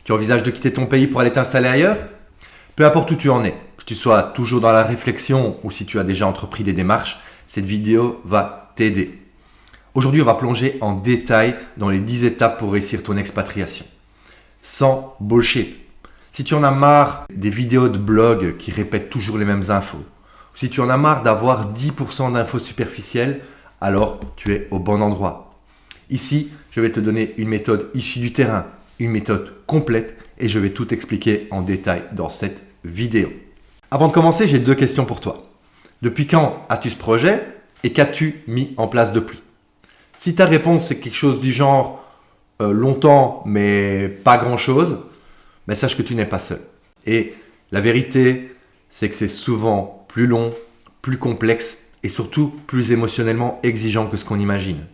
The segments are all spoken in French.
Tu envisages de quitter ton pays pour aller t'installer ailleurs? Peu importe où tu en es, que tu sois toujours dans la réflexion ou si tu as déjà entrepris des démarches, cette vidéo va t'aider. Aujourd'hui, on va plonger en détail dans les 10 étapes pour réussir ton expatriation. Sans bullshit. Si tu en as marre des vidéos de blog qui répètent toujours les mêmes infos, ou si tu en as marre d'avoir 10% d'infos superficielles, alors tu es au bon endroit. Ici, je vais te donner une méthode issue du terrain, une méthode complète et je vais tout expliquer en détail dans cette vidéo. Avant de commencer, j'ai 2 questions pour toi. Depuis quand as-tu ce projet et qu'as-tu mis en place depuis? Si ta réponse est quelque chose du genre longtemps mais pas grand-chose, mais sache que tu n'es pas seul. Et la vérité, c'est que c'est souvent plus long, plus complexe et surtout plus émotionnellement exigeant que ce qu'on imagine.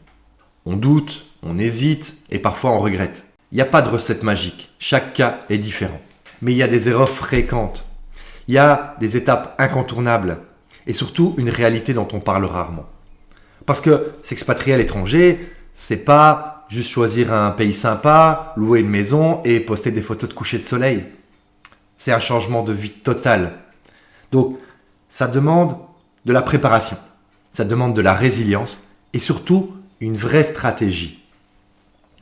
On doute, on hésite et parfois on regrette. Il n'y a pas de recette magique, chaque cas est différent. Mais il y a des erreurs fréquentes, il y a des étapes incontournables et surtout une réalité dont on parle rarement. Parce que s'expatrier à l'étranger, c'est pas juste choisir un pays sympa, louer une maison et poster des photos de coucher de soleil. C'est un changement de vie total. Donc, ça demande de la préparation, ça demande de la résilience et surtout une vraie stratégie.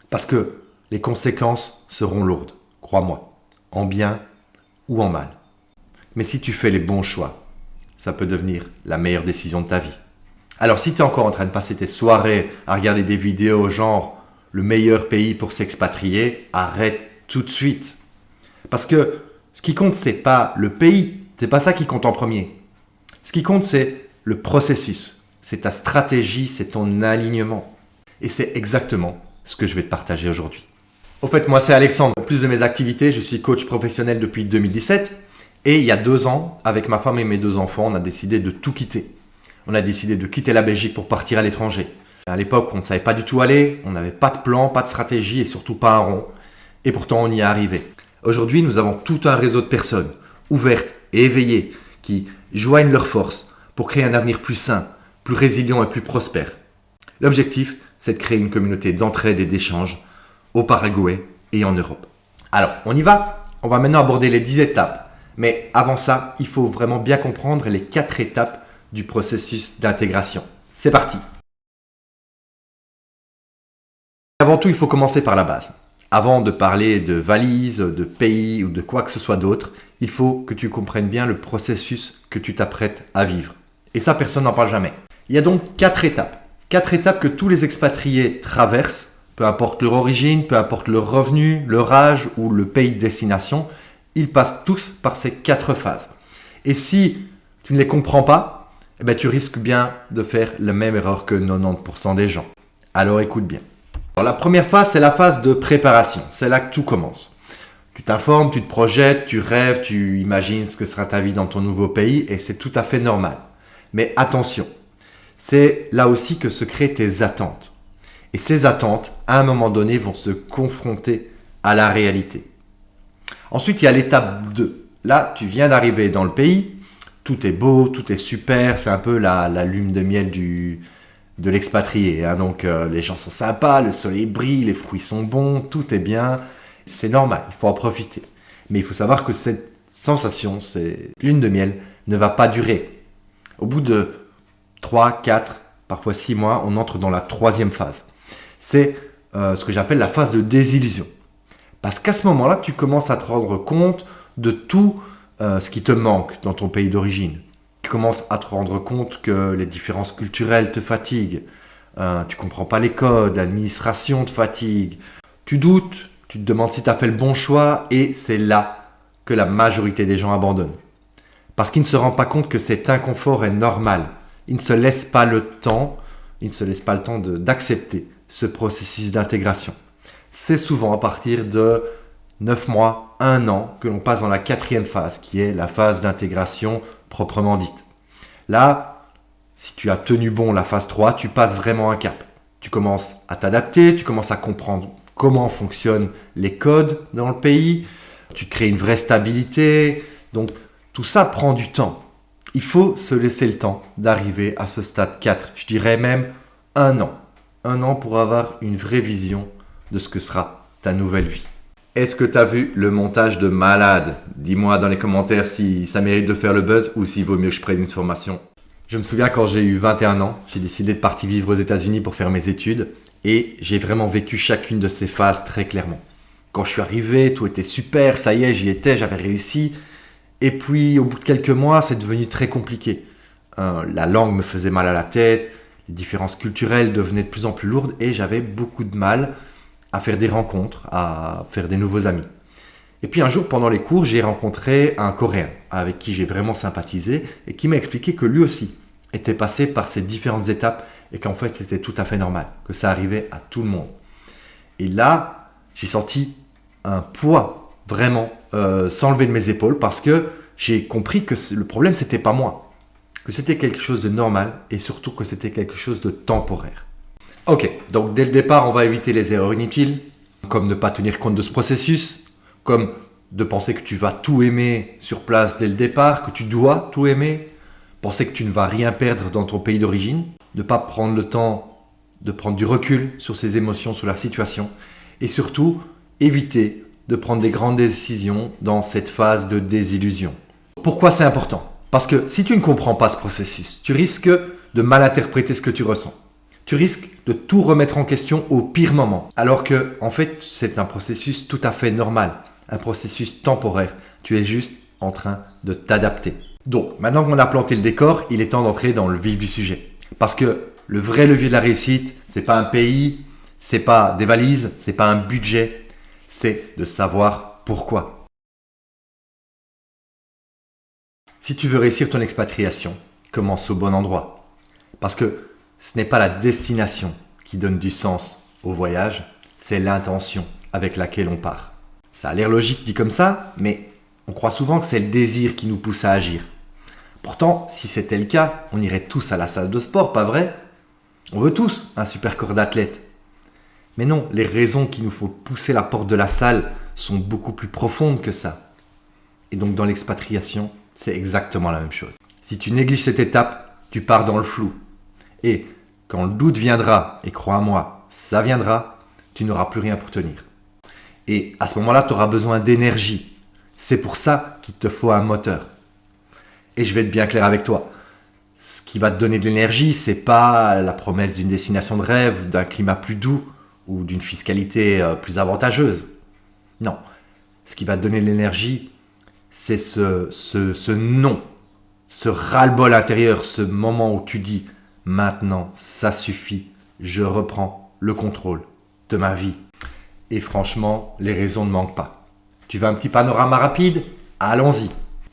Parce que les conséquences seront lourdes, crois-moi, en bien ou en mal. Mais si tu fais les bons choix, ça peut devenir la meilleure décision de ta vie. Alors si tu es encore en train de passer tes soirées à regarder des vidéos genre le meilleur pays pour s'expatrier, arrête tout de suite. Parce que ce qui compte, c'est pas le pays, c'est pas ça qui compte en premier. Ce qui compte, c'est le processus, c'est ta stratégie, c'est ton alignement. Et c'est exactement ce que je vais te partager aujourd'hui. Au fait, moi c'est Alexandre. En plus de mes activités, je suis coach professionnel depuis 2017. Et il y a 2 ans, avec ma femme et mes 2 enfants, on a décidé de tout quitter. On a décidé de quitter la Belgique pour partir à l'étranger. À l'époque, on ne savait pas du tout où aller, on n'avait pas de plan, pas de stratégie et surtout pas un rond. Et pourtant, on y est arrivé. Aujourd'hui, nous avons tout un réseau de personnes ouvertes et éveillées qui joignent leurs forces pour créer un avenir plus sain, plus résilient et plus prospère. L'objectif, c'est de créer une communauté d'entraide et d'échange au Paraguay et en Europe. Alors, on y va. On va maintenant aborder les 10 étapes. Mais avant ça, il faut vraiment bien comprendre les 4 étapes du processus d'intégration. C'est parti! Avant tout, il faut commencer par la base. Avant de parler de valises, de pays ou de quoi que ce soit d'autre, il faut que tu comprennes bien le processus que tu t'apprêtes à vivre. Et ça, personne n'en parle jamais. Il y a donc 4 étapes. 4 étapes que tous les expatriés traversent, peu importe leur origine, peu importe leur revenu, leur âge ou le pays de destination, ils passent tous par ces 4 phases. Et si tu ne les comprends pas, tu risques bien de faire la même erreur que 90% des gens. Alors écoute bien. Alors, la première phase, c'est la phase de préparation. C'est là que tout commence. Tu t'informes, tu te projettes, tu rêves, tu imagines ce que sera ta vie dans ton nouveau pays et c'est tout à fait normal. Mais attention, c'est là aussi que se créent tes attentes. Et ces attentes, à un moment donné, vont se confronter à la réalité. Ensuite, il y a l'étape 2. Là, tu viens d'arriver dans le pays, tout est beau, tout est super, c'est un peu la lune de miel de l'expatrié. Donc, les gens sont sympas, le soleil brille, les fruits sont bons, tout est bien. C'est normal, il faut en profiter. Mais il faut savoir que cette sensation, cette lune de miel, ne va pas durer. Au bout de 3, 4, parfois 6 mois, on entre dans la 3e phase. C'est ce que j'appelle la phase de désillusion. Parce qu'à ce moment-là, tu commences à te rendre compte de tout ce qui te manque dans ton pays d'origine. Tu commences à te rendre compte que les différences culturelles te fatiguent. Tu ne comprends pas les codes, l'administration te fatigue. Tu doutes, tu te demandes si tu as fait le bon choix et c'est là que la majorité des gens abandonnent. Parce qu'ils ne se rendent pas compte que cet inconfort est normal. Ils ne se laissent pas le temps, d'accepter ce processus d'intégration. C'est souvent à partir de 9 mois, 1 an que l'on passe dans la 4e phase, qui est la phase d'intégration proprement dite. Là, si tu as tenu bon la phase 3, tu passes vraiment un cap. Tu commences à t'adapter, tu commences à comprendre comment fonctionnent les codes dans le pays, tu crées une vraie stabilité. Donc, tout ça prend du temps. Il faut se laisser le temps d'arriver à ce stade 4. Je dirais même 1 an. 1 an pour avoir une vraie vision de ce que sera ta nouvelle vie. Est-ce que tu as vu le montage de malade? Dis-moi dans les commentaires si ça mérite de faire le buzz ou s'il vaut mieux que je prenne une formation. Je me souviens quand j'ai eu 21 ans, j'ai décidé de partir vivre aux États-Unis pour faire mes études et j'ai vraiment vécu chacune de ces phases très clairement. Quand je suis arrivé, tout était super, ça y est, j'y étais, j'avais réussi. Et puis au bout de quelques mois, c'est devenu très compliqué. La langue me faisait mal à la tête, les différences culturelles devenaient de plus en plus lourdes et j'avais beaucoup de mal à faire des rencontres, à faire des nouveaux amis. Et puis un jour, pendant les cours, j'ai rencontré un Coréen avec qui j'ai vraiment sympathisé et qui m'a expliqué que lui aussi était passé par ces différentes étapes et qu'en fait c'était tout à fait normal, que ça arrivait à tout le monde. Et là, j'ai senti un poids vraiment s'enlever de mes épaules parce que j'ai compris que le problème c'était pas moi, que c'était quelque chose de normal et surtout que c'était quelque chose de temporaire. Ok, donc dès le départ, on va éviter les erreurs inutiles, comme ne pas tenir compte de ce processus, comme de penser que tu vas tout aimer sur place dès le départ, que tu dois tout aimer, penser que tu ne vas rien perdre dans ton pays d'origine, ne pas prendre le temps de prendre du recul sur ses émotions, sur la situation, et surtout éviter de prendre des grandes décisions dans cette phase de désillusion. Pourquoi c'est important? Parce que si tu ne comprends pas ce processus, tu risques de mal interpréter ce que tu ressens. Tu risques de tout remettre en question au pire moment, alors que en fait c'est un processus tout à fait normal, un processus temporaire. Tu es juste en train de t'adapter. Donc maintenant qu'on a planté le décor, il est temps d'entrer dans le vif du sujet. Parce que le vrai levier de la réussite, c'est pas un pays, c'est pas des valises, c'est pas un budget, c'est de savoir pourquoi. Si tu veux réussir ton expatriation, commence au bon endroit. Parce que ce n'est pas la destination qui donne du sens au voyage, c'est l'intention avec laquelle on part. Ça a l'air logique dit comme ça, mais on croit souvent que c'est le désir qui nous pousse à agir. Pourtant, si c'était le cas, on irait tous à la salle de sport, pas vrai? On veut tous un super corps d'athlète. Mais non, les raisons qui nous font pousser la porte de la salle sont beaucoup plus profondes que ça. Et donc dans l'expatriation, c'est exactement la même chose. Si tu négliges cette étape, tu pars dans le flou. Et quand le doute viendra, et crois-moi, ça viendra, tu n'auras plus rien pour tenir. Et à ce moment-là, tu auras besoin d'énergie. C'est pour ça qu'il te faut un moteur. Et je vais être bien clair avec toi. Ce qui va te donner de l'énergie, c'est pas la promesse d'une destination de rêve, d'un climat plus doux ou d'une fiscalité plus avantageuse. Non. Ce qui va te donner de l'énergie, c'est ce non, ce ras-le-bol intérieur, ce moment où tu dis « Maintenant, ça suffit, je reprends le contrôle de ma vie ». Et franchement, les raisons ne manquent pas. Tu veux un petit panorama rapide? Allons-y.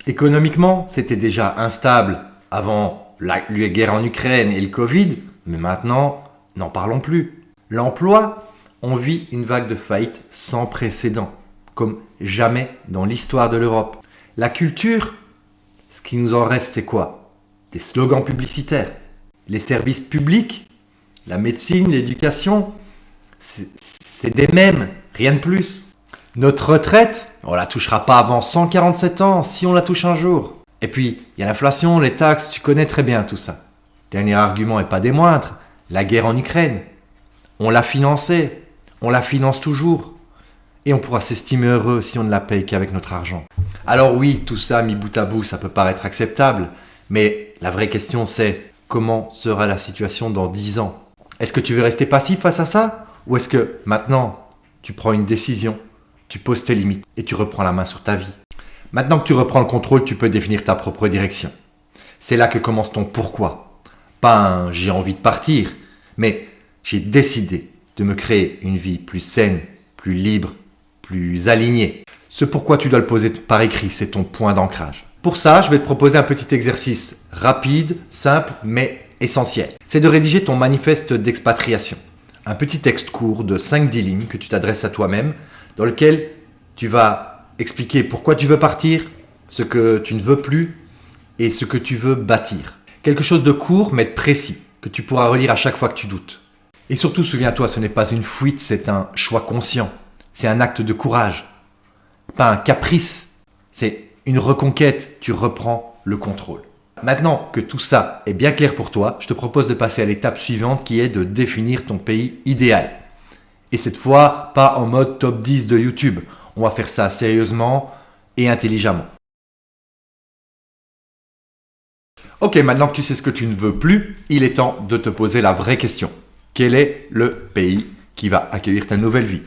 Économiquement, c'était déjà instable avant la guerre en Ukraine et le Covid, mais maintenant, n'en parlons plus. L'emploi, on vit une vague de faillites sans précédent, comme jamais dans l'histoire de l'Europe. La culture, ce qui nous en reste, c'est quoi? Des slogans publicitaires. Les services publics, la médecine, l'éducation, c'est des mêmes, rien de plus. Notre retraite, on la touchera pas avant 147 ans, si on la touche un jour. Et puis, il y a l'inflation, les taxes, tu connais très bien tout ça. Dernier argument et pas des moindres, la guerre en Ukraine. On l'a financée, on la finance toujours. Et on pourra s'estimer heureux si on ne la paye qu'avec notre argent. Alors oui, tout ça mis bout à bout, ça peut paraître acceptable, mais la vraie question c'est, comment sera la situation dans 10 ans? Est-ce que tu veux rester passif face à ça? Ou est-ce que maintenant, tu prends une décision, tu poses tes limites et tu reprends la main sur ta vie? Maintenant que tu reprends le contrôle, tu peux définir ta propre direction. C'est là que commence ton pourquoi. Pas un « j'ai envie de partir », mais « j'ai décidé de me créer une vie plus saine, plus libre, plus alignée ». Ce pourquoi tu dois le poser par écrit, c'est ton point d'ancrage. Pour ça, je vais te proposer un petit exercice rapide, simple, mais essentiel. C'est de rédiger ton manifeste d'expatriation. Un petit texte court de 5-10 lignes que tu t'adresses à toi-même, dans lequel tu vas expliquer pourquoi tu veux partir, ce que tu ne veux plus et ce que tu veux bâtir. Quelque chose de court mais de précis, que tu pourras relire à chaque fois que tu doutes. Et surtout, souviens-toi, ce n'est pas une fuite, c'est un choix conscient. C'est un acte de courage. Pas un caprice, c'est une reconquête, tu reprends le contrôle. Maintenant que tout ça est bien clair pour toi, je te propose de passer à l'étape suivante qui est de définir ton pays idéal. Et cette fois, pas en mode top 10 de YouTube. On va faire ça sérieusement et intelligemment. Ok, maintenant que tu sais ce que tu ne veux plus, il est temps de te poser la vraie question. Quel est le pays qui va accueillir ta nouvelle vie?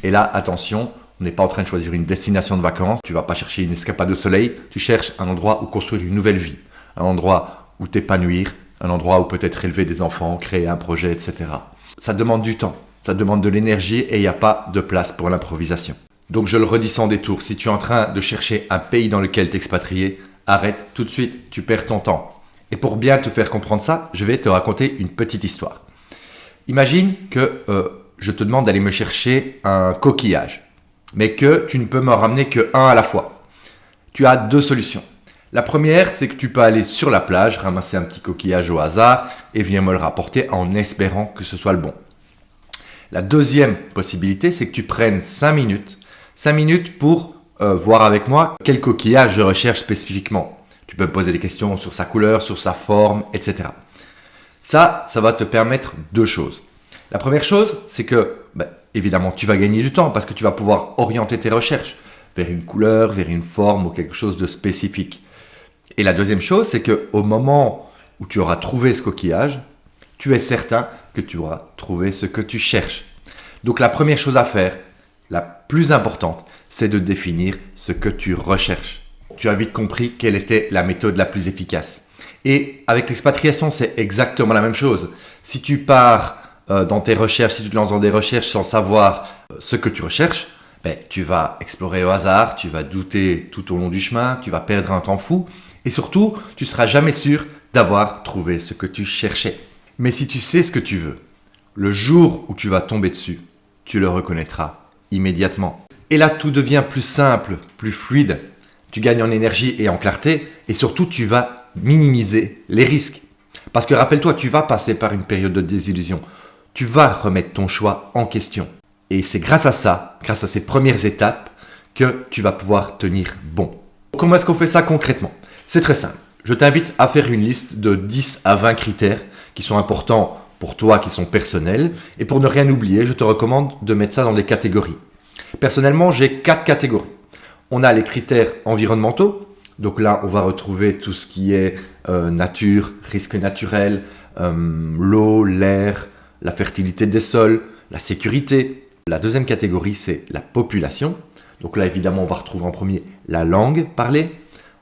Et là, attention, on n'est pas en train de choisir une destination de vacances. Tu ne vas pas chercher une escapade au soleil. Tu cherches un endroit où construire une nouvelle vie. Un endroit où t'épanouir. Un endroit où peut-être élever des enfants, créer un projet, etc. Ça demande du temps. Ça demande de l'énergie et il n'y a pas de place pour l'improvisation. Donc je le redis sans détour. Si tu es en train de chercher un pays dans lequel t'expatrier, arrête tout de suite. Tu perds ton temps. Et pour bien te faire comprendre ça, je vais te raconter une petite histoire. Imagine que je te demande d'aller me chercher un coquillage, mais que tu ne peux me ramener qu'un à la fois. Tu as deux solutions. La première, c'est que tu peux aller sur la plage, ramasser un petit coquillage au hasard et venir me le rapporter en espérant que ce soit le bon. La deuxième possibilité, c'est que tu prennes 5 minutes pour voir avec moi quel coquillage je recherche spécifiquement. Tu peux me poser des questions sur sa couleur, sur sa forme, etc. Ça va te permettre deux choses. La première chose, c'est que, évidemment, tu vas gagner du temps parce que tu vas pouvoir orienter tes recherches vers une couleur, vers une forme ou quelque chose de spécifique. Et la deuxième chose, c'est qu'au moment où tu auras trouvé ce coquillage, tu es certain que tu auras trouvé ce que tu cherches. Donc la première chose à faire, la plus importante, c'est de définir ce que tu recherches. Tu as vite compris quelle était la méthode la plus efficace. Et avec l'expatriation, c'est exactement la même chose. Si tu pars dans tes recherches, si tu te lances dans des recherches sans savoir ce que tu recherches, tu vas explorer au hasard, tu vas douter tout au long du chemin, tu vas perdre un temps fou et surtout, tu ne seras jamais sûr d'avoir trouvé ce que tu cherchais. Mais si tu sais ce que tu veux, le jour où tu vas tomber dessus, tu le reconnaîtras immédiatement. Et là, tout devient plus simple, plus fluide. Tu gagnes en énergie et en clarté et surtout, tu vas minimiser les risques. Parce que rappelle-toi, tu vas passer par une période de désillusion. Tu vas remettre ton choix en question. Et c'est grâce à ça, grâce à ces premières étapes, que tu vas pouvoir tenir bon. Comment est-ce qu'on fait ça concrètement? C'est très simple. Je t'invite à faire une liste de 10 à 20 critères qui sont importants pour toi, qui sont personnels. Et pour ne rien oublier, je te recommande de mettre ça dans des catégories. Personnellement, j'ai 4 catégories. On a les critères environnementaux. Donc là, on va retrouver tout ce qui est nature, risque naturel, l'eau, l'air, la fertilité des sols, la sécurité. La deuxième catégorie, c'est la population. Donc là, évidemment, on va retrouver en premier la langue parlée.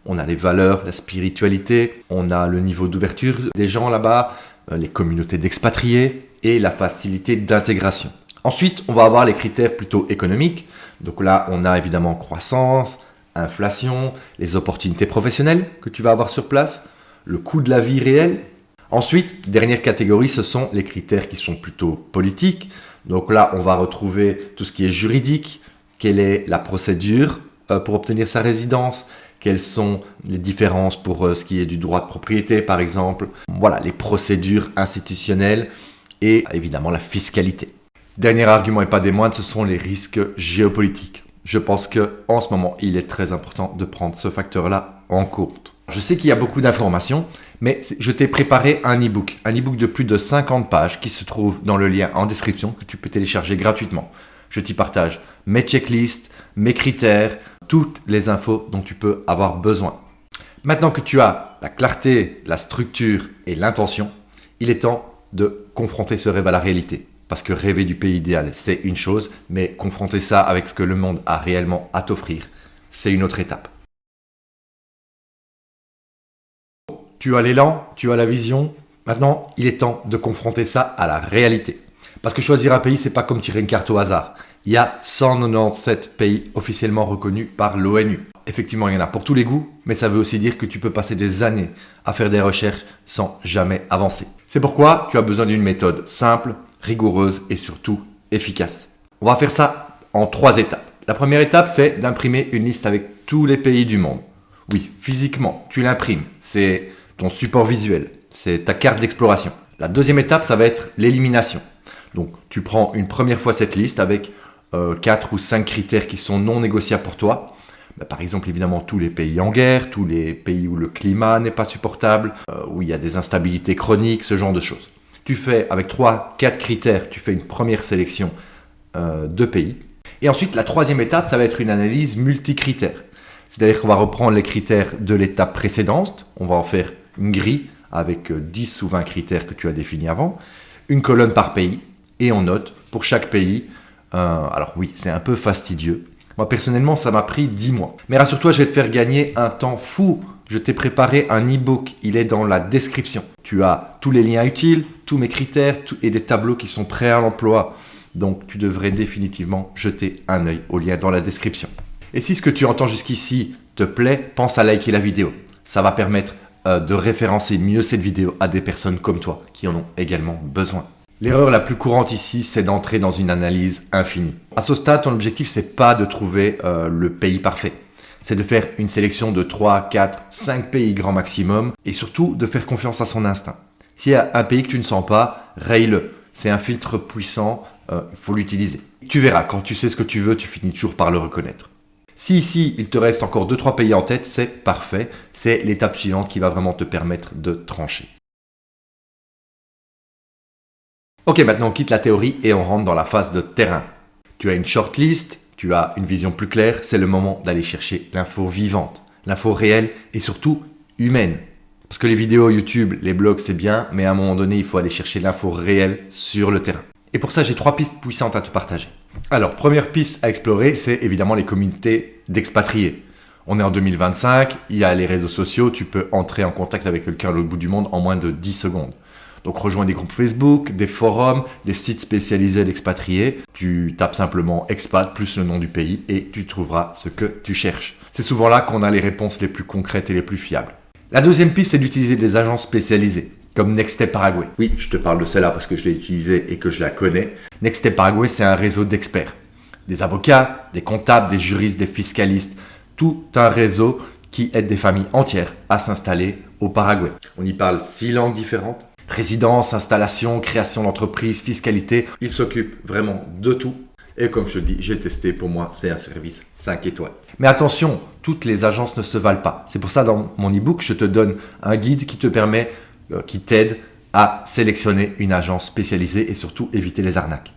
On a les valeurs, la spiritualité. On a le niveau d'ouverture des gens là-bas, les communautés d'expatriés et la facilité d'intégration. Ensuite, on va avoir les critères plutôt économiques. Donc là, on a évidemment croissance, inflation, les opportunités professionnelles que tu vas avoir sur place, le coût de la vie réel. Ensuite, dernière catégorie, ce sont les critères qui sont plutôt politiques. Donc là, on va retrouver tout ce qui est juridique, quelle est la procédure pour obtenir sa résidence, quelles sont les différences pour ce qui est du droit de propriété par exemple. Voilà, les procédures institutionnelles et évidemment la fiscalité. Dernier argument et pas des moindres, ce sont les risques géopolitiques. Je pense qu'en ce moment, il est très important de prendre ce facteur-là en compte. Je sais qu'il y a beaucoup d'informations, mais je t'ai préparé un e-book de plus de 50 pages qui se trouve dans le lien en description que tu peux télécharger gratuitement. Je t'y partage mes checklists, mes critères, toutes les infos dont tu peux avoir besoin. Maintenant que tu as la clarté, la structure et l'intention, il est temps de confronter ce rêve à la réalité. Parce que rêver du pays idéal, c'est une chose, mais confronter ça avec ce que le monde a réellement à t'offrir, c'est une autre étape. Tu as l'élan, tu as la vision. Maintenant, il est temps de confronter ça à la réalité. Parce que choisir un pays, c'est pas comme tirer une carte au hasard. Il y a 197 pays officiellement reconnus par l'ONU. Effectivement, il y en a pour tous les goûts, mais ça veut aussi dire que tu peux passer des années à faire des recherches sans jamais avancer. C'est pourquoi tu as besoin d'une méthode simple, rigoureuse et surtout efficace. On va faire ça en 3 étapes. La première étape, c'est d'imprimer une liste avec tous les pays du monde. Oui, physiquement, tu l'imprimes. C'est ton support visuel. C'est ta carte d'exploration. La deuxième étape, ça va être l'élimination. Donc, tu prends une première fois cette liste avec 4 ou 5 critères qui sont non négociables pour toi. Par exemple, évidemment, tous les pays en guerre, tous les pays où le climat n'est pas supportable, où il y a des instabilités chroniques, ce genre de choses. Tu fais, avec 3-4 critères, tu fais une première sélection de pays. Et ensuite, la troisième étape, ça va être une analyse multicritère. C'est-à-dire qu'on va reprendre les critères de l'étape précédente, on va en faire une grille avec 10 ou 20 critères que tu as définis avant, une colonne par pays, et on note pour chaque pays. Alors oui, c'est un peu fastidieux. Moi, personnellement, ça m'a pris 10 mois. Mais rassure-toi, je vais te faire gagner un temps fou. Je t'ai préparé un e-book, il est dans la description. Tu as tous les liens utiles, tous mes critères et des tableaux qui sont prêts à l'emploi. Donc, tu devrais définitivement jeter un œil au lien dans la description. Et si ce que tu entends jusqu'ici te plaît, pense à liker la vidéo. Ça va permettre de référencer mieux cette vidéo à des personnes comme toi qui en ont également besoin. L'erreur la plus courante ici, c'est d'entrer dans une analyse infinie. À ce stade, ton objectif, c'est pas de trouver le pays parfait. C'est de faire une sélection de 3, 4, 5 pays grand maximum et surtout de faire confiance à son instinct. S'il y a un pays que tu ne sens pas, raye-le. C'est un filtre puissant, il faut l'utiliser. Tu verras, quand tu sais ce que tu veux, tu finis toujours par le reconnaître. Si ici, il te reste encore 2-3 pays en tête, c'est parfait. C'est l'étape suivante qui va vraiment te permettre de trancher. Ok, maintenant on quitte la théorie et on rentre dans la phase de terrain. Tu as une shortlist, tu as une vision plus claire, c'est le moment d'aller chercher l'info vivante, l'info réelle et surtout humaine. Parce que les vidéos YouTube, les blogs, c'est bien, mais à un moment donné, il faut aller chercher l'info réelle sur le terrain. Et pour ça, j'ai 3 pistes puissantes à te partager. Alors, première piste à explorer, c'est évidemment les communautés d'expatriés. On est en 2025, il y a les réseaux sociaux, tu peux entrer en contact avec quelqu'un à l'autre bout du monde en moins de 10 secondes. Donc rejoins des groupes Facebook, des forums, des sites spécialisés d'expatriés. Tu tapes simplement expat plus le nom du pays et tu trouveras ce que tu cherches. C'est souvent là qu'on a les réponses les plus concrètes et les plus fiables. La deuxième piste, c'est d'utiliser des agences spécialisées, comme Next Step Paraguay. Oui, je te parle de celle-là parce que je l'ai utilisée et que je la connais. Next Step Paraguay, c'est un réseau d'experts. Des avocats, des comptables, des juristes, des fiscalistes. Tout un réseau qui aide des familles entières à s'installer au Paraguay. On y parle 6 langues différentes. Résidence, installation, création d'entreprise, fiscalité. Ils s'occupent vraiment de tout. Et comme je te dis, j'ai testé, pour moi, c'est un service 5 étoiles. Mais attention, toutes les agences ne se valent pas. C'est pour ça, dans mon e-book, je te donne un guide qui te permet, qui t'aide à sélectionner une agence spécialisée et surtout éviter les arnaques.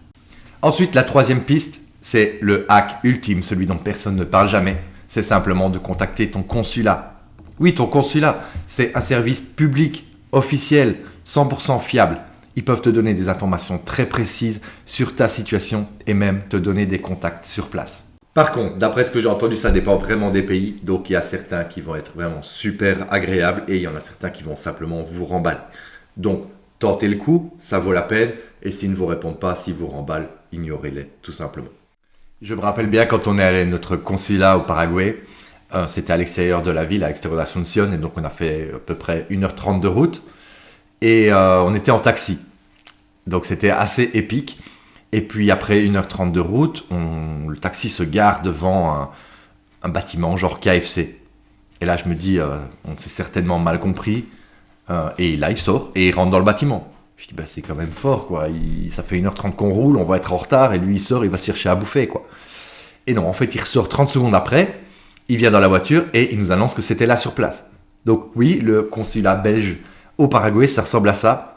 Ensuite, la troisième piste, c'est le hack ultime, celui dont personne ne parle jamais. C'est simplement de contacter ton consulat. Oui, ton consulat, c'est un service public, officiel, 100% fiable. Ils peuvent te donner des informations très précises sur ta situation et même te donner des contacts sur place. Par contre, d'après ce que j'ai entendu, ça dépend vraiment des pays. Donc, il y a certains qui vont être vraiment super agréables et il y en a certains qui vont simplement vous remballer. Donc, tentez le coup, ça vaut la peine. Et s'ils ne vous répondent pas, s'ils vous remballent, ignorez-les tout simplement. Je me rappelle bien quand on est allé à notre consulat au Paraguay, c'était à l'extérieur de la ville, à l'extérieur d'Asunción, et donc on a fait à peu près 1h30 de route. Et on était en taxi. Donc c'était assez épique. Et puis après 1h30 de route, le taxi se gare devant un bâtiment genre KFC. Et là je me dis, on s'est certainement mal compris. Et là il sort et il rentre dans le bâtiment. Je dis, bah, c'est quand même fort quoi. Ça fait 1h30 qu'on roule, on va être en retard. Et lui il sort, il va se chercher à bouffer quoi. Et non, en fait il ressort 30 secondes après. Il vient dans la voiture et il nous annonce que c'était là sur place. Donc oui, le consulat belge au Paraguay, ça ressemble à ça.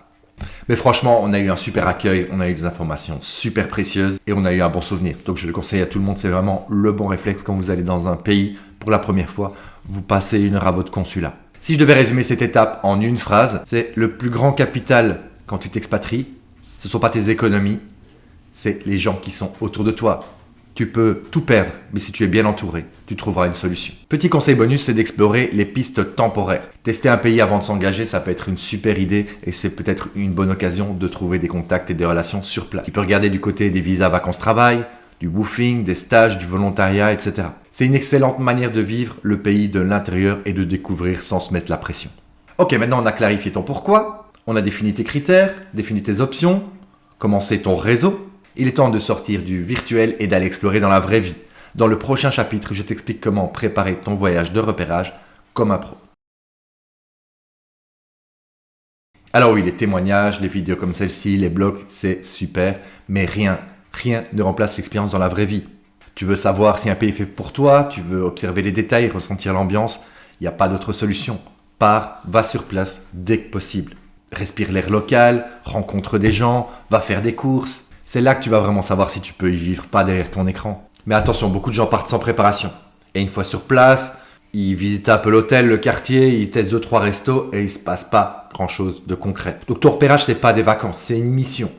Mais franchement, on a eu un super accueil, on a eu des informations super précieuses et on a eu un bon souvenir. Donc je le conseille à tout le monde, c'est vraiment le bon réflexe quand vous allez dans un pays pour la première fois, vous passez 1 heure à votre consulat. Si je devais résumer cette étape en une phrase, c'est le plus grand capital quand tu t'expatries, ce ne sont pas tes économies, c'est les gens qui sont autour de toi. Tu peux tout perdre, mais si tu es bien entouré, tu trouveras une solution. Petit conseil bonus, c'est d'explorer les pistes temporaires. Tester un pays avant de s'engager, ça peut être une super idée et c'est peut-être une bonne occasion de trouver des contacts et des relations sur place. Tu peux regarder du côté des visas vacances-travail, du woofing, des stages, du volontariat, etc. C'est une excellente manière de vivre le pays de l'intérieur et de découvrir sans se mettre la pression. Ok, maintenant on a clarifié ton pourquoi, on a défini tes critères, défini tes options, commencé ton réseau. Il est temps de sortir du virtuel et d'aller explorer dans la vraie vie. Dans le prochain chapitre, je t'explique comment préparer ton voyage de repérage comme un pro. Alors oui, les témoignages, les vidéos comme celle-ci, les blogs, c'est super, mais rien ne remplace l'expérience dans la vraie vie. Tu veux savoir si un pays est fait pour toi, tu veux observer les détails, ressentir l'ambiance, il n'y a pas d'autre solution. Pars, va sur place dès que possible. Respire l'air local, rencontre des gens, va faire des courses. C'est là que tu vas vraiment savoir si tu peux y vivre, pas derrière ton écran. Mais attention, beaucoup de gens partent sans préparation. Et une fois sur place, ils visitent un peu l'hôtel, le quartier, ils testent 2-3 restos et il ne se passe pas grand-chose de concret. Donc ton repérage, ce n'est pas des vacances, c'est une mission.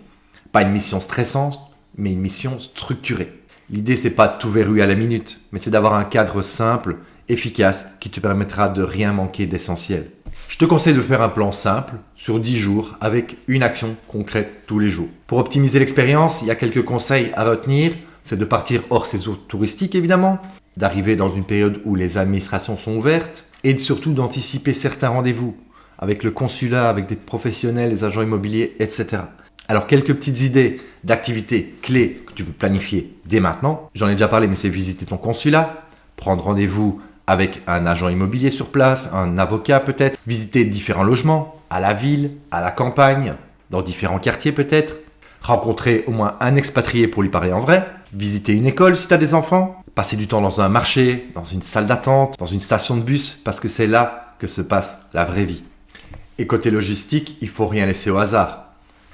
Pas une mission stressante, mais une mission structurée. L'idée, c'est pas de tout verrouiller à la minute, mais c'est d'avoir un cadre simple, efficace, qui te permettra de rien manquer d'essentiel. Je te conseille de faire un plan simple, sur 10 jours, avec une action concrète tous les jours. Pour optimiser l'expérience, il y a quelques conseils à retenir. C'est de partir hors séjour touristique, évidemment, d'arriver dans une période où les administrations sont ouvertes, et surtout d'anticiper certains rendez-vous avec le consulat, avec des professionnels, les agents immobiliers, etc. Alors, quelques petites idées d'activités clés que tu peux planifier dès maintenant. J'en ai déjà parlé, mais c'est visiter ton consulat, prendre rendez-vous avec un agent immobilier sur place, un avocat peut-être, visiter différents logements, à la ville, à la campagne, dans différents quartiers peut-être, rencontrer au moins un expatrié pour lui parler en vrai, visiter une école si tu as des enfants, passer du temps dans un marché, dans une salle d'attente, dans une station de bus, parce que c'est là que se passe la vraie vie. Et côté logistique, il ne faut rien laisser au hasard.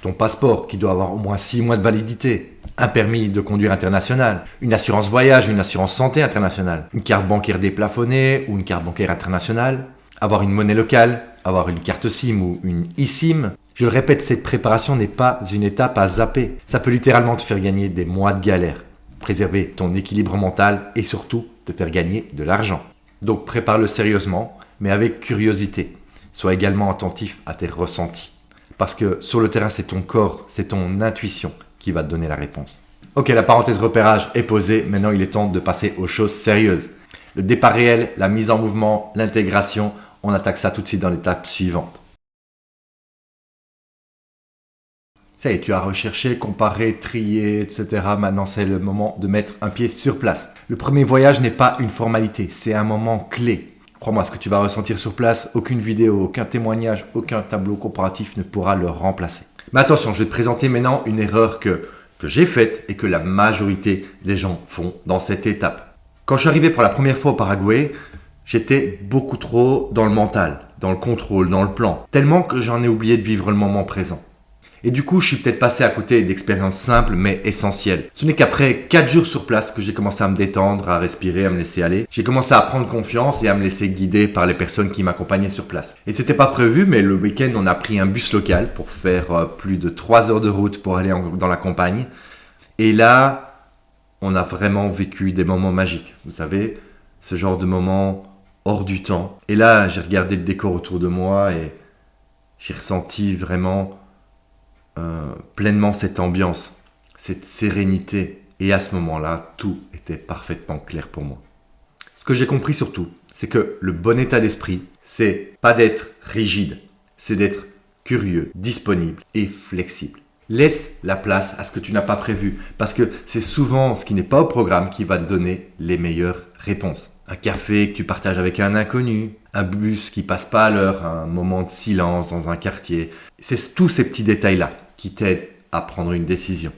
Ton passeport qui doit avoir au moins 6 mois de validité, un permis de conduire international, une assurance voyage, une assurance santé internationale, une carte bancaire déplafonnée ou une carte bancaire internationale, avoir une monnaie locale, avoir une carte SIM ou une eSIM. Je le répète, cette préparation n'est pas une étape à zapper. Ça peut littéralement te faire gagner des mois de galère, préserver ton équilibre mental et surtout te faire gagner de l'argent. Donc prépare-le sérieusement, mais avec curiosité. Sois également attentif à tes ressentis. Parce que sur le terrain, c'est ton corps, c'est ton intuition qui va te donner la réponse. Ok, la parenthèse repérage est posée. Maintenant, il est temps de passer aux choses sérieuses. Le départ réel, la mise en mouvement, l'intégration, on attaque ça tout de suite dans l'étape suivante. Ça y est, tu as recherché, comparé, trié, etc. Maintenant, c'est le moment de mettre un pied sur place. Le premier voyage n'est pas une formalité, c'est un moment clé. Crois-moi, ce que tu vas ressentir sur place, aucune vidéo, aucun témoignage, aucun tableau comparatif ne pourra le remplacer. Mais attention, je vais te présenter maintenant une erreur que j'ai faite et que la majorité des gens font dans cette étape. Quand je suis arrivé pour la première fois au Paraguay, j'étais beaucoup trop dans le mental, dans le contrôle, dans le plan, tellement que j'en ai oublié de vivre le moment présent. Et du coup, je suis peut-être passé à côté d'expériences simples mais essentielles. Ce n'est qu'après 4 jours sur place que j'ai commencé à me détendre, à respirer, à me laisser aller. J'ai commencé à prendre confiance et à me laisser guider par les personnes qui m'accompagnaient sur place. Et c'était pas prévu, mais le week-end, on a pris un bus local pour faire plus de 3 heures de route pour aller dans la campagne. Et là, on a vraiment vécu des moments magiques. Vous savez, ce genre de moments hors du temps. Et là, j'ai regardé le décor autour de moi et j'ai ressenti vraiment pleinement cette ambiance, cette sérénité. Et à ce moment-là, tout était parfaitement clair pour moi. Ce que j'ai compris surtout, c'est que le bon état d'esprit, c'est pas d'être rigide, c'est d'être curieux, disponible et flexible. Laisse la place à ce que tu n'as pas prévu, parce que c'est souvent ce qui n'est pas au programme qui va te donner les meilleures réponses. Un café que tu partages avec un inconnu, un bus qui passe pas à l'heure, un moment de silence dans un quartier. C'est tous ces petits détails-là qui t'aident à prendre une décision.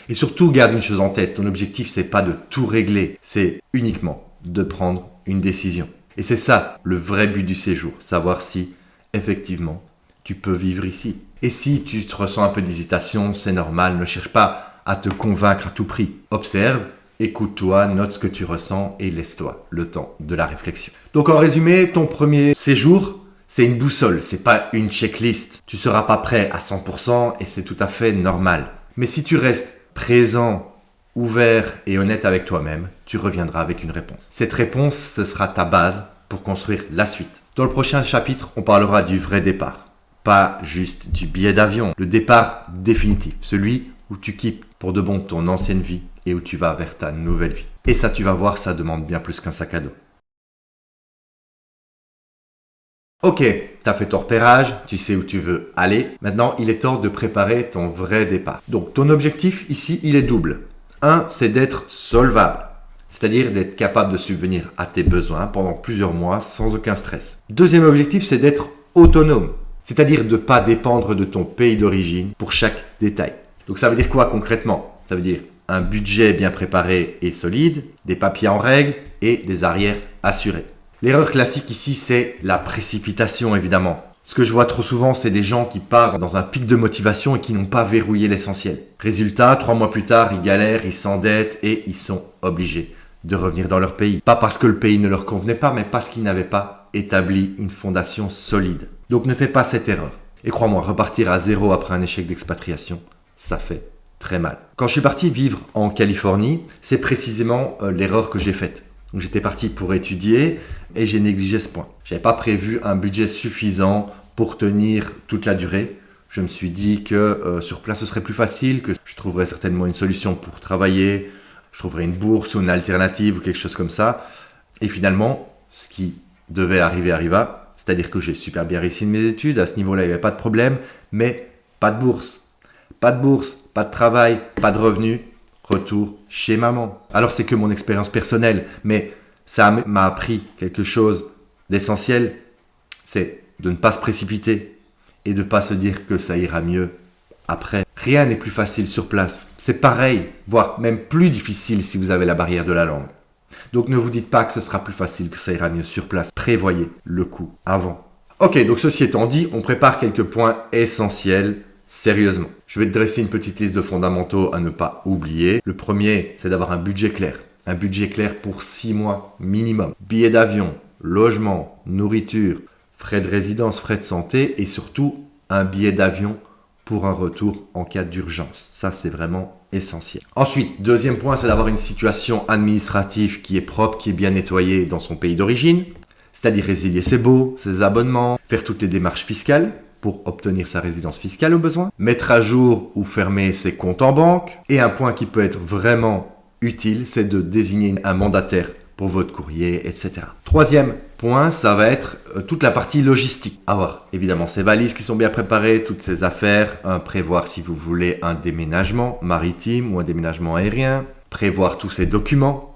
Et surtout, garde une chose en tête, ton objectif, c'est pas de tout régler, c'est uniquement de prendre une décision. Et c'est ça, le vrai but du séjour, savoir si, effectivement, tu peux vivre ici. Et si tu te ressens un peu d'hésitation, c'est normal, ne cherche pas à te convaincre à tout prix. Observe, écoute-toi, note ce que tu ressens et laisse-toi le temps de la réflexion. Donc en résumé, ton premier séjour, c'est une boussole, c'est pas une checklist. Tu seras pas prêt à 100% et c'est tout à fait normal. Mais si tu restes présent, ouvert et honnête avec toi-même, tu reviendras avec une réponse. Cette réponse, ce sera ta base pour construire la suite. Dans le prochain chapitre, on parlera du vrai départ. Pas juste du billet d'avion. Le départ définitif, celui où tu quittes pour de bon ton ancienne vie et où tu vas vers ta nouvelle vie. Et ça, tu vas voir, ça demande bien plus qu'un sac à dos. Ok, tu as fait ton repérage, tu sais où tu veux aller. Maintenant, il est temps de préparer ton vrai départ. Donc, ton objectif ici, il est double. Un, c'est d'être solvable, c'est-à-dire d'être capable de subvenir à tes besoins pendant plusieurs mois sans aucun stress. Deuxième objectif, c'est d'être autonome, c'est-à-dire de ne pas dépendre de ton pays d'origine pour chaque détail. Donc, ça veut dire quoi concrètement? Ça veut dire un budget bien préparé et solide, des papiers en règle et des arrières assurés. L'erreur classique ici, c'est la précipitation, évidemment. Ce que je vois trop souvent, c'est des gens qui partent dans un pic de motivation et qui n'ont pas verrouillé l'essentiel. Résultat, 3 mois plus tard, ils galèrent, ils s'endettent et ils sont obligés de revenir dans leur pays. Pas parce que le pays ne leur convenait pas, mais parce qu'ils n'avaient pas établi une fondation solide. Donc ne fais pas cette erreur. Et crois-moi, repartir à zéro après un échec d'expatriation, ça fait très mal. Quand je suis parti vivre en Californie, c'est précisément l'erreur que j'ai faite. Donc j'étais parti pour étudier et j'ai négligé ce point. Je n'avais pas prévu un budget suffisant pour tenir toute la durée. Je me suis dit que sur place ce serait plus facile, que je trouverais certainement une solution pour travailler, je trouverais une bourse ou une alternative ou quelque chose comme ça. Et finalement, ce qui devait arriver arriva. C'est-à-dire que j'ai super bien réussi mes études, à ce niveau-là, il n'y avait pas de problème, mais pas de bourse. Pas de bourse, pas de travail, pas de revenus, retour chez maman. Alors c'est que mon expérience personnelle, mais ça m'a appris quelque chose d'essentiel, c'est de ne pas se précipiter et de ne pas se dire que ça ira mieux après. Rien n'est plus facile sur place. C'est pareil, voire même plus difficile si vous avez la barrière de la langue. Donc ne vous dites pas que ce sera plus facile, que ça ira mieux sur place. Prévoyez le coup avant. Ok, donc ceci étant dit, on prépare quelques points essentiels sérieusement. Je vais te dresser une petite liste de fondamentaux à ne pas oublier. Le premier, c'est d'avoir un budget clair. Un budget clair pour 6 mois minimum. Billets d'avion, logement, nourriture, frais de résidence, frais de santé et surtout un billet d'avion pour un retour en cas d'urgence. Ça, c'est vraiment essentiel. Ensuite, deuxième point, c'est d'avoir une situation administrative qui est propre, qui est bien nettoyée dans son pays d'origine, c'est-à-dire résilier ses baux, ses abonnements, faire toutes les démarches fiscales pour obtenir sa résidence fiscale au besoin, mettre à jour ou fermer ses comptes en banque. Et un point qui peut être vraiment utile, c'est de désigner un mandataire pour votre courrier, etc. Troisième point, ça va être toute la partie logistique. Avoir évidemment ces valises qui sont bien préparées, toutes ces affaires, prévoir si vous voulez un déménagement maritime ou un déménagement aérien, prévoir tous ces documents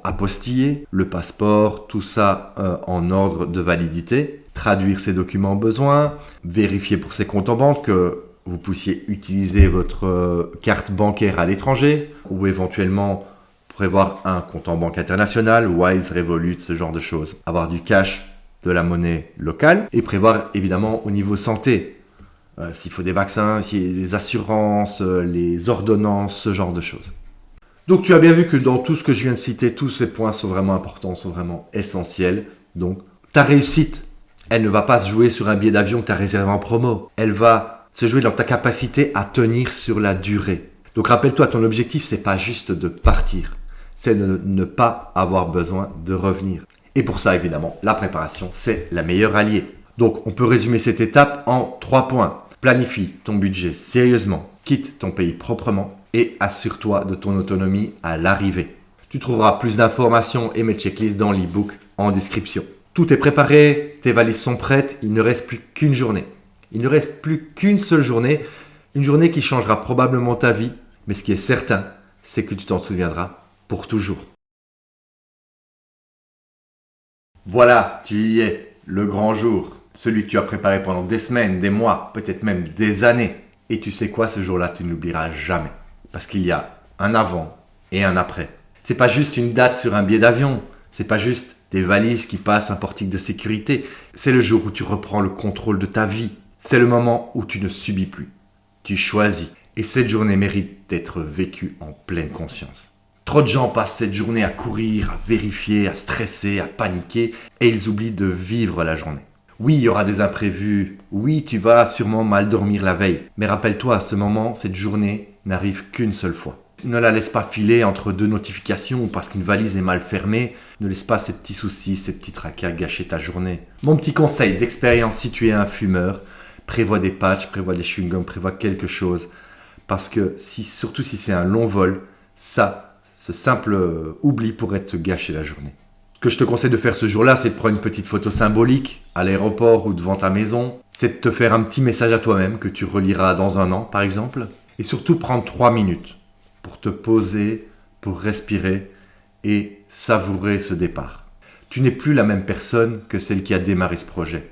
apostillés, le passeport, tout ça en ordre de validité, traduire ces documents au besoin, vérifier pour ces comptes en banque que vous puissiez utiliser votre carte bancaire à l'étranger ou éventuellement prévoir un compte en banque international, Wise, Revolut, ce genre de choses. Avoir du cash, de la monnaie locale et prévoir évidemment au niveau santé. S'il faut des vaccins, les assurances, les ordonnances, ce genre de choses. Donc tu as bien vu que dans tout ce que je viens de citer, tous ces points sont vraiment importants, sont vraiment essentiels. Donc ta réussite, elle ne va pas se jouer sur un billet d'avion que tu as réservé en promo. Elle va se jouer dans ta capacité à tenir sur la durée. Donc rappelle-toi, ton objectif, c'est pas juste de partir. C'est de ne pas avoir besoin de revenir. Et pour ça, évidemment, la préparation, c'est la meilleure alliée. Donc, on peut résumer cette étape en 3 points. Planifie ton budget sérieusement, quitte ton pays proprement et assure-toi de ton autonomie à l'arrivée. Tu trouveras plus d'informations et mes checklists dans l'e-book en description. Tout est préparé, tes valises sont prêtes, il ne reste plus qu'une journée. Il ne reste plus qu'une seule journée, une journée qui changera probablement ta vie, mais ce qui est certain, c'est que tu t'en souviendras pour toujours. Voilà, tu y es, le grand jour, celui que tu as préparé pendant des semaines, des mois, peut-être même des années. Et tu sais quoi, ce jour-là, tu ne l'oublieras jamais. Parce qu'il y a un avant et un après. C'est pas juste une date sur un billet d'avion, c'est pas juste des valises qui passent un portique de sécurité. C'est le jour où tu reprends le contrôle de ta vie. C'est le moment où tu ne subis plus. Tu choisis. Et cette journée mérite d'être vécue en pleine conscience. Trop de gens passent cette journée à courir, à vérifier, à stresser, à paniquer et ils oublient de vivre la journée. Oui, il y aura des imprévus. Oui, tu vas sûrement mal dormir la veille. Mais rappelle-toi, à ce moment, cette journée n'arrive qu'une seule fois. Ne la laisse pas filer entre 2 notifications ou parce qu'une valise est mal fermée. Ne laisse pas ces petits soucis, ces petits tracas gâcher ta journée. Mon petit conseil d'expérience, si tu es un fumeur, prévois des patchs, prévois des chewing-gums, prévois quelque chose. Parce que surtout si c'est un long vol, ce simple oubli pourrait te gâcher la journée. Ce que je te conseille de faire ce jour-là, c'est de prendre une petite photo symbolique à l'aéroport ou devant ta maison. C'est de te faire un petit message à toi-même que tu reliras dans 1 an, par exemple. Et surtout, prendre 3 minutes pour te poser, pour respirer et savourer ce départ. Tu n'es plus la même personne que celle qui a démarré ce projet.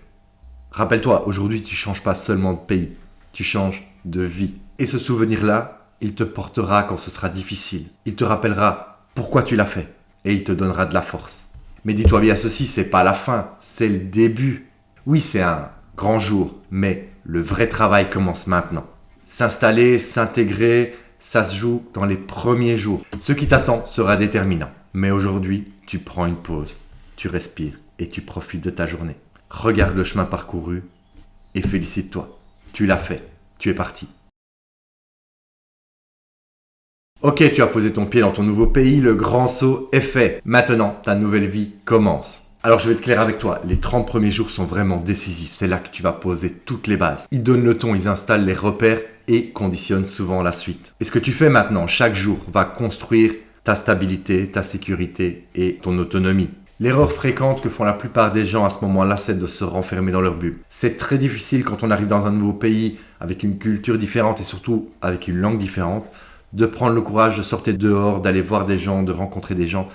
Rappelle-toi, aujourd'hui, tu ne changes pas seulement de pays, tu changes de vie. Et ce souvenir-là, il te portera quand ce sera difficile. Il te rappellera pourquoi tu l'as fait et il te donnera de la force. Mais dis-toi bien ceci, c'est pas la fin, c'est le début. Oui, c'est un grand jour, mais le vrai travail commence maintenant. S'installer, s'intégrer, ça se joue dans les premiers jours. Ce qui t'attend sera déterminant. Mais aujourd'hui, tu prends une pause, tu respires et tu profites de ta journée. Regarde le chemin parcouru et félicite-toi. Tu l'as fait, tu es parti. Ok, tu as posé ton pied dans ton nouveau pays, le grand saut est fait. Maintenant, ta nouvelle vie commence. Alors je vais être clair avec toi, les 30 premiers jours sont vraiment décisifs. C'est là que tu vas poser toutes les bases. Ils donnent le ton, ils installent les repères et conditionnent souvent la suite. Et ce que tu fais maintenant, chaque jour, va construire ta stabilité, ta sécurité et ton autonomie. L'erreur fréquente que font la plupart des gens à ce moment-là, c'est de se renfermer dans leur bulle. C'est très difficile quand on arrive dans un nouveau pays, avec une culture différente et surtout avec une langue différente, de prendre le courage de sortir dehors, d'aller voir des gens, de rencontrer des gens.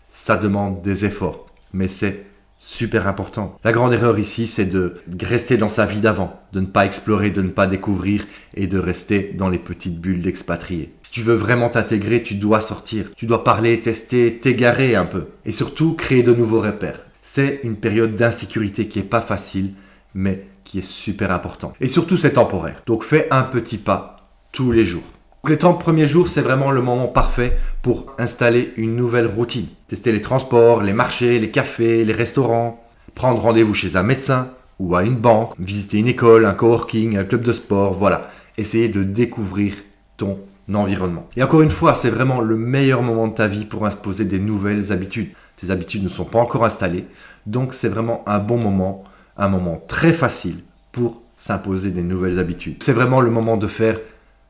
Ça demande des efforts, mais c'est super important. La grande erreur ici, c'est de rester dans sa vie d'avant, de ne pas explorer, de ne pas découvrir et de rester dans les petites bulles d'expatriés. Si tu veux vraiment t'intégrer, tu dois sortir. Tu dois parler, tester, t'égarer un peu. Et surtout, créer de nouveaux repères. C'est une période d'insécurité qui n'est pas facile, mais qui est super importante. Et surtout, c'est temporaire. Donc fais un petit pas tous les jours. Les 30 premiers jours, c'est vraiment le moment parfait pour installer une nouvelle routine. Tester les transports, les marchés, les cafés, les restaurants, prendre rendez-vous chez un médecin ou à une banque, visiter une école, un coworking, un club de sport, voilà. Essayer de découvrir ton environnement. Et encore une fois, c'est vraiment le meilleur moment de ta vie pour imposer des nouvelles habitudes. Tes habitudes ne sont pas encore installées, donc c'est vraiment un bon moment, un moment très facile pour s'imposer des nouvelles habitudes. C'est vraiment le moment de faire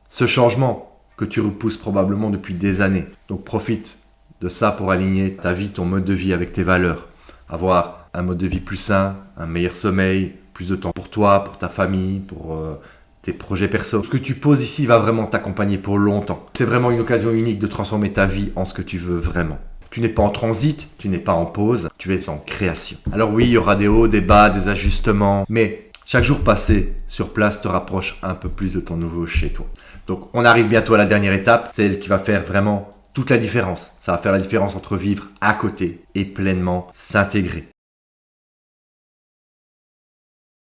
ce changement que tu repousses probablement depuis des années. Donc profite de ça pour aligner ta vie, ton mode de vie avec tes valeurs. Avoir un mode de vie plus sain, un meilleur sommeil, plus de temps pour toi, pour ta famille, pour tes projets perso. Ce que tu poses ici va vraiment t'accompagner pour longtemps. C'est vraiment une occasion unique de transformer ta vie en ce que tu veux vraiment. Tu n'es pas en transit, tu n'es pas en pause, tu es en création. Alors oui, il y aura des hauts, des bas, des ajustements, mais chaque jour passé sur place te rapproche un peu plus de ton nouveau chez toi. Donc on arrive bientôt à la dernière étape, celle qui va faire vraiment toute la différence. Ça va faire la différence entre vivre à côté et pleinement s'intégrer.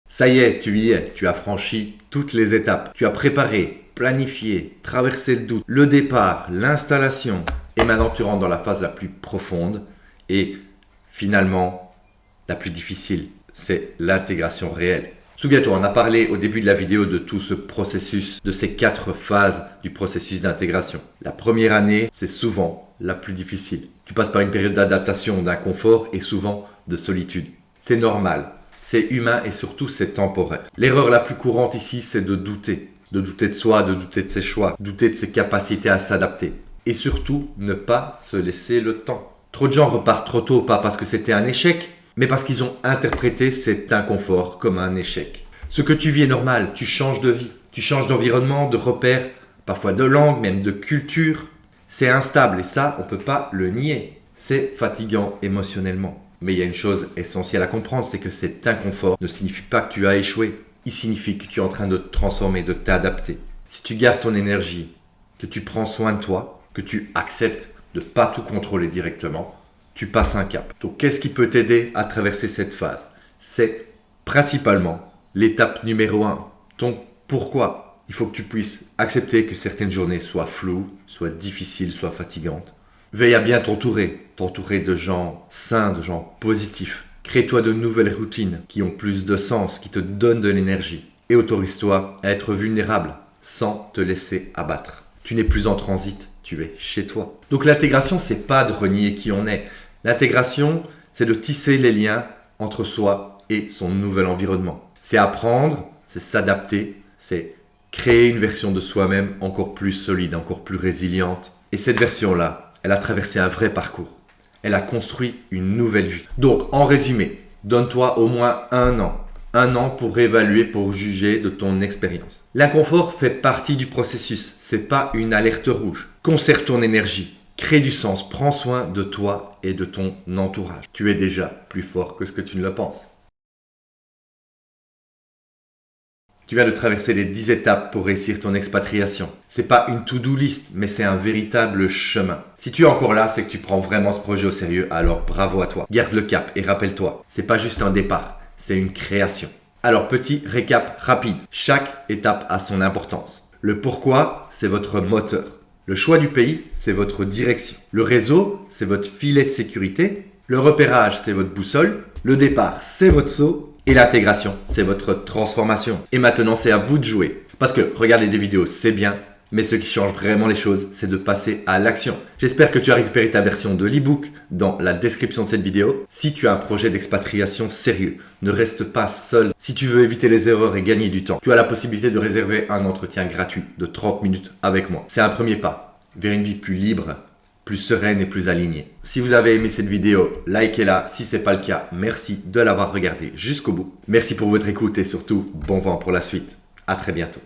Ça y est, tu y es, tu as franchi toutes les étapes. Tu as préparé, planifié, traversé le doute, le départ, l'installation. Et maintenant tu rentres dans la phase la plus profonde et finalement la plus difficile, c'est l'intégration réelle. Souviens-toi, on a parlé au début de la vidéo de tout ce processus, de ces 4 phases du processus d'intégration. La première année, c'est souvent la plus difficile. Tu passes par une période d'adaptation, d'inconfort et souvent de solitude. C'est normal, c'est humain et surtout c'est temporaire. L'erreur la plus courante ici, c'est de douter. De douter de soi, de douter de ses choix, douter de ses capacités à s'adapter. Et surtout, ne pas se laisser le temps. Trop de gens repartent trop tôt, pas parce que c'était un échec, mais parce qu'ils ont interprété cet inconfort comme un échec. Ce que tu vis est normal, tu changes de vie, tu changes d'environnement, de repères, parfois de langue, même de culture. C'est instable et ça, on ne peut pas le nier. C'est fatigant émotionnellement. Mais il y a une chose essentielle à comprendre, c'est que cet inconfort ne signifie pas que tu as échoué. Il signifie que tu es en train de te transformer, de t'adapter. Si tu gardes ton énergie, que tu prends soin de toi, que tu acceptes de ne pas tout contrôler directement, tu passes un cap. Donc, qu'est-ce qui peut t'aider à traverser cette phase? C'est principalement l'étape numéro 1, ton pourquoi. Il faut que tu puisses accepter que certaines journées soient floues, soient difficiles, soient fatigantes. Veille à bien t'entourer de gens sains, de gens positifs. Crée-toi de nouvelles routines qui ont plus de sens, qui te donnent de l'énergie. Et autorise-toi à être vulnérable sans te laisser abattre. Tu n'es plus en transit, tu es chez toi. Donc l'intégration, c'est pas de renier qui on est. L'intégration, c'est de tisser les liens entre soi et son nouvel environnement. C'est apprendre, c'est s'adapter, c'est créer une version de soi-même encore plus solide, encore plus résiliente. Et cette version-là, elle a traversé un vrai parcours. Elle a construit une nouvelle vie. Donc, en résumé, donne-toi au moins 1 an. 1 an pour évaluer, pour juger de ton expérience. L'inconfort fait partie du processus. C'est pas une alerte rouge. Conserve ton énergie. Crée du sens. Prends soin de toi et de ton entourage. Tu es déjà plus fort que ce que tu ne le penses. Tu viens de traverser les 10 étapes pour réussir ton expatriation. C'est pas une to-do list, mais c'est un véritable chemin. Si tu es encore là, c'est que tu prends vraiment ce projet au sérieux, alors bravo à toi. Garde le cap et rappelle-toi, c'est pas juste un départ, c'est une création. Alors, petit récap rapide. Chaque étape a son importance. Le pourquoi, c'est votre moteur. Le choix du pays, c'est votre direction. Le réseau, c'est votre filet de sécurité. Le repérage, c'est votre boussole. Le départ, c'est votre saut. Et l'intégration, c'est votre transformation. Et maintenant, c'est à vous de jouer. Parce que regarder des vidéos, c'est bien. Mais ce qui change vraiment les choses, c'est de passer à l'action. J'espère que tu as récupéré ta version de l'e-book dans la description de cette vidéo. Si tu as un projet d'expatriation sérieux, ne reste pas seul. Si tu veux éviter les erreurs et gagner du temps, tu as la possibilité de réserver un entretien gratuit de 30 minutes avec moi. C'est un premier pas vers une vie plus libre, plus sereine et plus alignée. Si vous avez aimé cette vidéo, likez-la. Si ce n'est pas le cas, merci de l'avoir regardée jusqu'au bout. Merci pour votre écoute et surtout, bon vent pour la suite. À très bientôt.